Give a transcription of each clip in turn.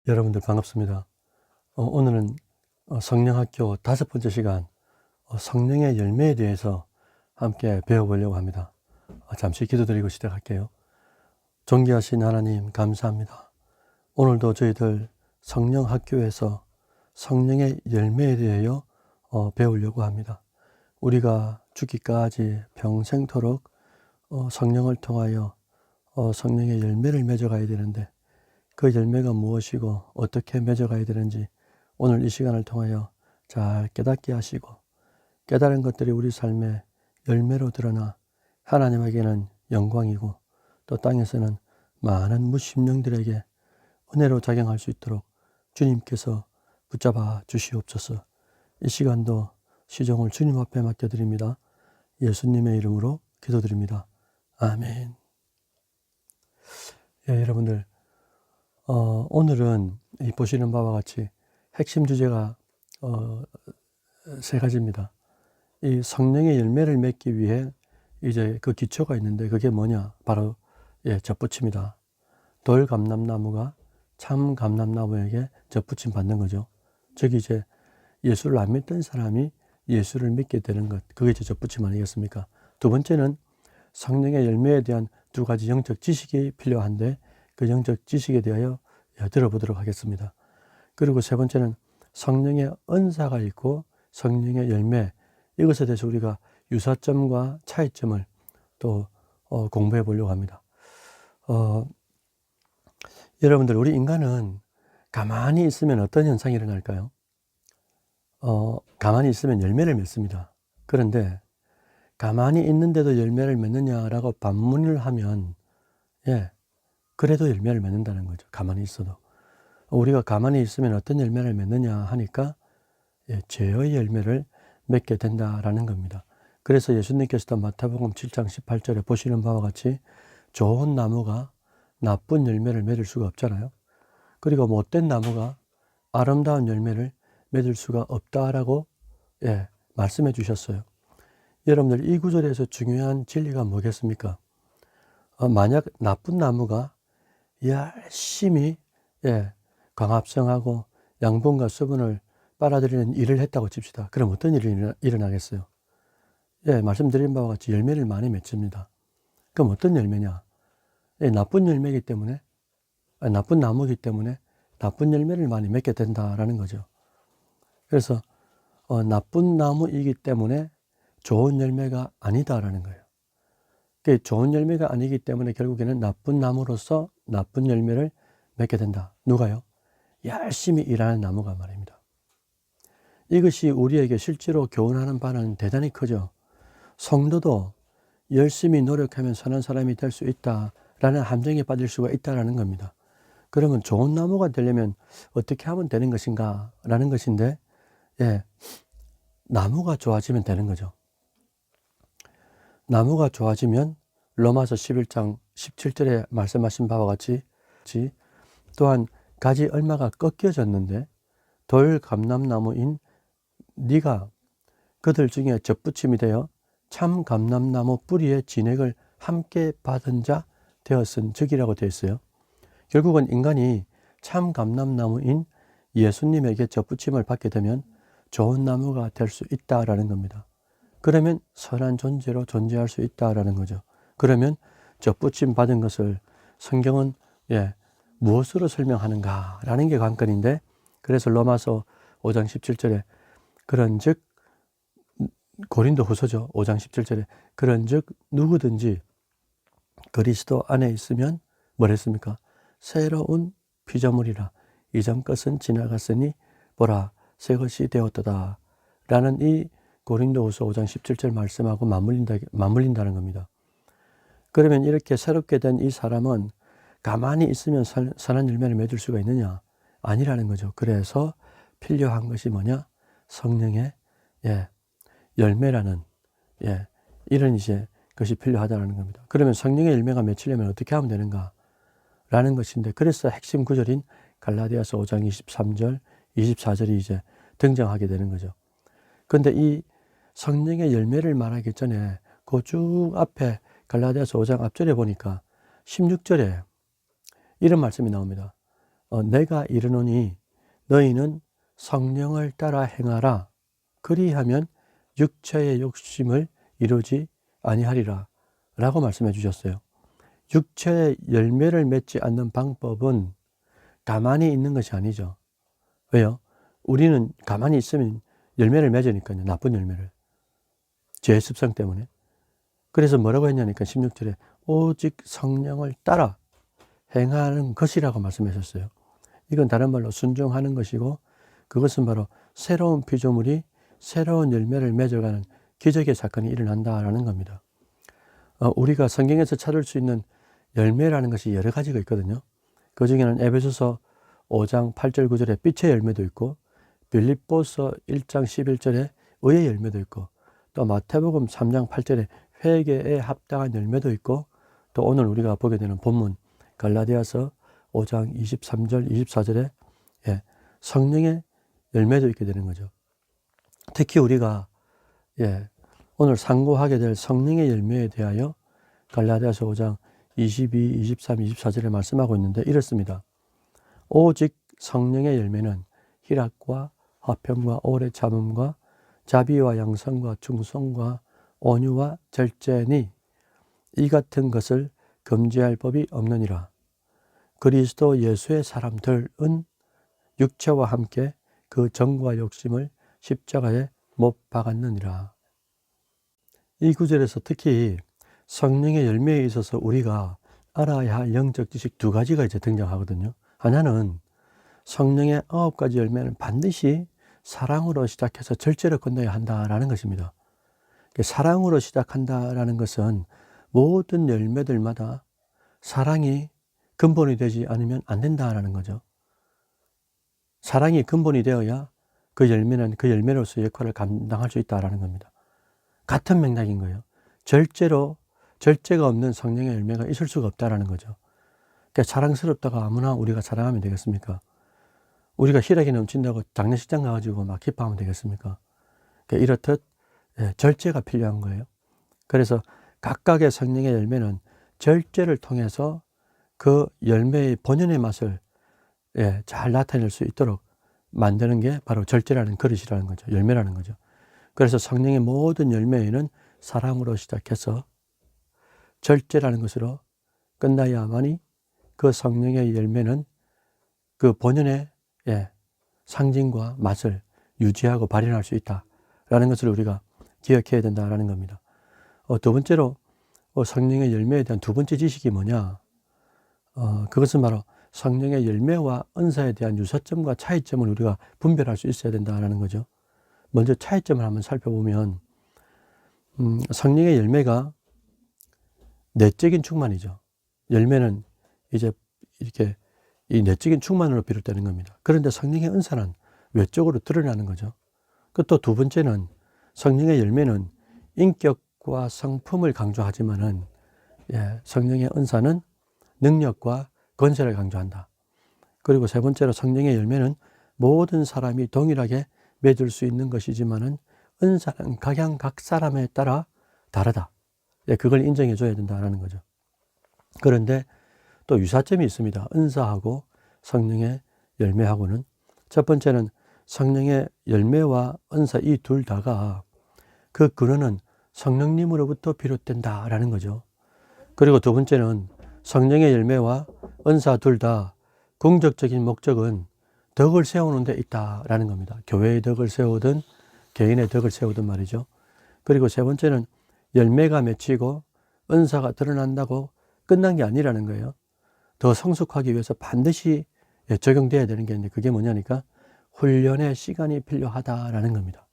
여러분들 반갑습니다. 오늘은 성령학교 5번째 시간 성령의 열매에 대해서 함께 배워보려고 합니다. 잠시 기도드리고 시작할게요. 존귀하신 하나님 감사합니다. 오늘도 저희들 성령학교에서 성령의 열매에 대하여 배우려고 합니다. 우리가 죽기까지 평생토록 성령을 통하여 성령의 열매를 맺어가야 되는데 그 열매가 무엇이고 어떻게 맺어가야 되는지 오늘 이 시간을 통하여 잘 깨닫게 하시고 깨달은 것들이 우리 삶의 열매로 드러나 하나님에게는 영광이고 또 땅에서는 많은 무심령들에게 은혜로 작용할 수 있도록 주님께서 붙잡아 주시옵소서. 이 시간도 시종을 주님 앞에 맡겨드립니다. 예수님의 이름으로 기도드립니다. 아멘. 여러분들 오늘은 보시는 바와 같이 핵심 주제가 세 가지입니다. 이 성령의 열매를 맺기 위해 이제 그 기초가 있는데 그게 뭐냐? 바로 젖붙임이다. 돌 감람나무가 참 감람나무에게 젖붙임 받는 거죠. 즉 이제 예수를 안 믿던 사람이 예수를 믿게 되는 것, 그게 이제 젖붙임 아니겠습니까? 두 번째는 성령의 열매에 대한 두 가지 영적 지식이 필요한데 그 영적 지식에 대하여 들어보도록 하겠습니다. 그리고 세 번째는 성령의 은사가 있고 성령의 열매, 이것에 대해서 우리가 유사점과 차이점을 또 공부해 보려고 합니다. 여러분들, 우리 인간은 가만히 있으면 어떤 현상이 일어날까요? 가만히 있으면 열매를 맺습니다. 그런데 가만히 있는데도 열매를 맺느냐라고 반문을 하면 그래도 열매를 맺는다는 거죠. 가만히 있어도. 우리가 가만히 있으면 어떤 열매를 맺느냐 하니까 죄의 열매를 맺게 된다라는 겁니다. 그래서 예수님께서도 마태복음 7장 18절에 보시는 바와 같이 좋은 나무가 나쁜 열매를 맺을 수가 없잖아요. 그리고 못된 나무가 아름다운 열매를 맺을 수가 없다라고 말씀해 주셨어요. 여러분들, 이 구절에서 중요한 진리가 뭐겠습니까? 만약 나쁜 나무가 열심히 광합성하고 양분과 수분을 빨아들이는 일을 했다고 칩시다. 그럼 어떤 일이 일어나겠어요? 말씀드린 바와 같이 열매를 많이 맺습니다. 그럼 어떤 열매냐? 나쁜 열매이기 때문에, 나쁜 나무이기 때문에 나쁜 열매를 많이 맺게 된다라는 거죠. 그래서 나쁜 나무이기 때문에 좋은 열매가 아니다라는 거예요. 좋은 열매가 아니기 때문에 결국에는 나쁜 나무로서 나쁜 열매를 맺게 된다. 누가요? 열심히 일하는 나무가 말입니다. 이것이 우리에게 실제로 교훈하는 바는 대단히 크죠. 성도도 열심히 노력하면 선한 사람이 될 수 있다라는 함정에 빠질 수가 있다라는 겁니다. 그러면 좋은 나무가 되려면 어떻게 하면 되는 것인가 라는 것인데 나무가 좋아지면 되는 거죠. 나무가 좋아지면 로마서 11장 17절에 말씀하신 바와 같이 또한 가지 얼마가 꺾여졌는데 돌 감람나무인 네가 그들 중에 젖붙임이 되어 참 감람나무 뿌리의 진액을 함께 받은 자 되었은 즉이라고 되어 있어요. 결국은 인간이 참 감람나무인 예수님에게 젖붙임을 받게 되면 좋은 나무가 될 수 있다라는 겁니다. 그러면 선한 존재로 존재할 수 있다라는 거죠. 그러면 젖붙임 받은 것을 성경은 무엇으로 설명하는가라는 게 관건인데, 그래서 로마서 5장 17절에 그런즉 고린도 후서죠. 5장 17절에 그런즉 누구든지 그리스도 안에 있으면 뭐랬습니까? 새로운 피조물이라 이전 것은 지나갔으니 보라 새 것이 되었도다 라는 이 고린도후서 5장 17절 말씀하고 맞물린다는 겁니다. 그러면 이렇게 새롭게 된 이 사람은 가만히 있으면 선한 열매를 맺을 수가 있느냐? 아니라는 거죠. 그래서 필요한 것이 뭐냐? 성령의 열매라는 이런 이제 것이 필요하다는 겁니다. 그러면 성령의 열매가 맺히려면 어떻게 하면 되는가? 라는 것인데, 그래서 핵심 구절인 갈라디아서 5장 23절, 24절이 이제 등장하게 되는 거죠. 그런데 이 성령의 열매를 말하기 전에 그 쭉 앞에 갈라디아서 5장 앞절에 보니까 16절에 이런 말씀이 나옵니다. 내가 이르노니 너희는 성령을 따라 행하라. 그리하면 육체의 욕심을 이루지 아니하리라 라고 말씀해 주셨어요. 육체의 열매를 맺지 않는 방법은 가만히 있는 것이 아니죠. 왜요? 우리는 가만히 있으면 열매를 맺으니까요. 나쁜 열매를. 죄의 습성 때문에. 그래서 뭐라고 했냐니까 16절에 오직 성령을 따라 행하는 것이라고 말씀하셨어요. 이건 다른 말로 순종하는 것이고, 그것은 바로 새로운 피조물이 새로운 열매를 맺어가는 기적의 사건이 일어난다라는 겁니다. 우리가 성경에서 찾을 수 있는 열매라는 것이 여러 가지가 있거든요. 그 중에는 에베소서 5장 8절 9절에 빛의 열매도 있고, 빌립보서 1장 11절에 의의 열매도 있고, 또 마태복음 3장 8절에 회개에 합당한 열매도 있고, 또 오늘 우리가 보게 되는 본문 갈라디아서 5장 23절 24절에 성령의 열매도 있게 되는 거죠. 특히 우리가 오늘 상고하게 될 성령의 열매에 대하여 갈라디아서 5장 22, 23, 24절에 말씀하고 있는데 이렇습니다. 오직 성령의 열매는 희락과 화평과 오래 참음과 자비와 양선과 충성과 온유와 절제니 이 같은 것을 금지할 법이 없느니라. 그리스도 예수의 사람들은 육체와 함께 그 정과 욕심을 십자가에 못 박았느니라. 이 구절에서 특히 성령의 열매에 있어서 우리가 알아야 할 영적 지식 두 가지가 이제 등장하거든요. 하나는 성령의 9가지 열매는 반드시 사랑으로 시작해서 절제로 끝내야 한다라는 것입니다. 사랑으로 시작한다라는 것은 모든 열매들마다 사랑이 근본이 되지 않으면 안 된다라는 거죠. 사랑이 근본이 되어야 그 열매는 그 열매로서의 역할을 감당할 수 있다라는 겁니다. 같은 맥락인 거예요. 절제가 없는 성령의 열매가 있을 수가 없다라는 거죠. 그러니까 사랑스럽다고 아무나 우리가 사랑하면 되겠습니까? 우리가 희락이 넘친다고 장례식장 가가지고 막 기뻐하면 되겠습니까? 그러니까 이렇듯 절제가 필요한 거예요. 그래서 각각의 성령의 열매는 절제를 통해서 그 열매의 본연의 맛을 잘 나타낼 수 있도록 만드는 게 바로 절제라는 그릇이라는 거죠. 열매라는 거죠. 그래서 성령의 모든 열매에는 사랑으로 시작해서 절제라는 것으로 끝나야만이 그 성령의 열매는 그 본연의 상징과 맛을 유지하고 발현할 수 있다라는 것을 우리가 기억해야 된다라는 겁니다. 두 번째로 성령의 열매에 대한 두 번째 지식이 뭐냐? 그것은 바로 성령의 열매와 은사에 대한 유사점과 차이점을 우리가 분별할 수 있어야 된다라는 거죠. 먼저 차이점을 한번 살펴보면 성령의 열매가 내적인 충만이죠. 열매는 이제 이렇게 이 내적인 충만으로 비롯되는 겁니다. 그런데 성령의 은사는 외적으로 드러나는 거죠. 또 두 번째는 성령의 열매는 인격과 성품을 강조하지만은 성령의 은사는 능력과 권세를 강조한다. 그리고 세 번째로 성령의 열매는 모든 사람이 동일하게 맺을 수 있는 것이지만은 은사는 각양 각 사람에 따라 다르다. 그걸 인정해 줘야 된다는 거죠. 그런데 또 유사점이 있습니다. 은사하고 성령의 열매하고는. 첫 번째는 성령의 열매와 은사 이 둘 다가 그 근원은 성령님으로부터 비롯된다라는 거죠. 그리고 두 번째는 성령의 열매와 은사 둘 다 궁극적인 목적은 덕을 세우는 데 있다라는 겁니다. 교회의 덕을 세우든 개인의 덕을 세우든 말이죠. 그리고 세 번째는 열매가 맺히고 은사가 드러난다고 끝난 게 아니라는 거예요. 더 성숙하기 위해서 반드시 적용돼야 되는 게 있는데 그게 뭐냐니까 훈련의 시간이 필요하다라는 겁니다.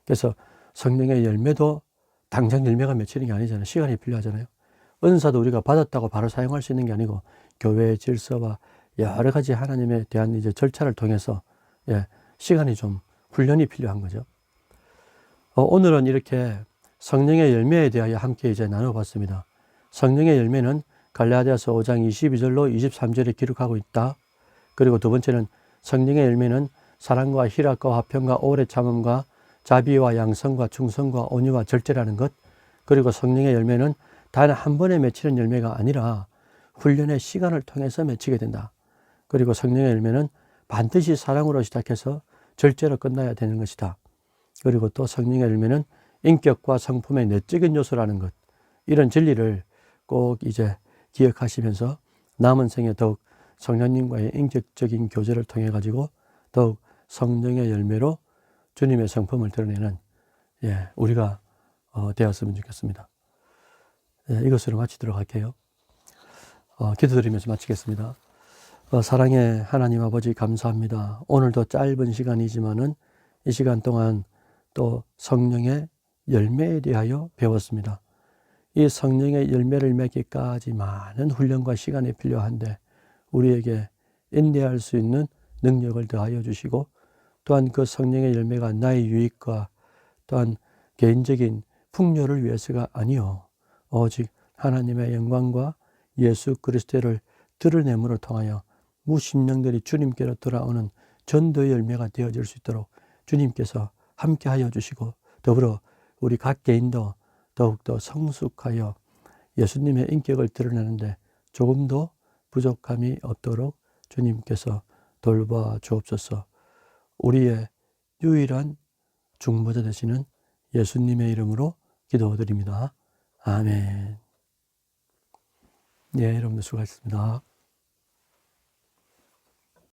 그래서 성령의 열매도 당장 열매가 맺히는 게 아니잖아요. 시간이 필요하잖아요. 은사도 우리가 받았다고 바로 사용할 수 있는 게 아니고 교회의 질서와 여러 가지 하나님에 대한 이제 절차를 통해서 시간이 좀 훈련이 필요한 거죠. 오늘은 이렇게 성령의 열매에 대하여 함께 이제 나눠봤습니다. 성령의 열매는 갈라디아서 5장 22절로 23절에 기록하고 있다. 그리고 두 번째는 성령의 열매는 사랑과 희락과 화평과 오래 참음과 자비와 양성과 충성과 온유와 절제라는 것. 그리고 성령의 열매는 단 한 번에 맺히는 열매가 아니라 훈련의 시간을 통해서 맺히게 된다. 그리고 성령의 열매는 반드시 사랑으로 시작해서 절제로 끝나야 되는 것이다. 그리고 또 성령의 열매는 인격과 성품의 내적인 요소라는 것, 이런 진리를 꼭 이제 기억하시면서 남은 생에 더욱 성령님과의 인격적인 교제를 통해 가지고 더욱 성령의 열매로 주님의 성품을 드러내는 우리가 되었으면 좋겠습니다. 이것으로 마치도록 할게요. 기도드리면서 마치겠습니다. 사랑의 하나님 아버지 감사합니다. 오늘도 짧은 시간이지만은 이 시간 동안 또 성령의 열매에 대하여 배웠습니다. 이 성령의 열매를 맺기까지 많은 훈련과 시간이 필요한데 우리에게 인내할 수 있는 능력을 더하여 주시고 또한 그 성령의 열매가 나의 유익과 또한 개인적인 풍요를 위해서가 아니요 오직 하나님의 영광과 예수 그리스도를 드러냄으로 통하여 무심령들이 주님께로 돌아오는 전도의 열매가 되어질 수 있도록 주님께서 함께하여 주시고 더불어 우리 각 개인도 더욱더 성숙하여 예수님의 인격을 드러내는데 조금도 부족함이 없도록 주님께서 돌봐 주옵소서. 우리의 유일한 중보자 되시는 예수님의 이름으로 기도드립니다. 아멘. 여러분들 수고하셨습니다.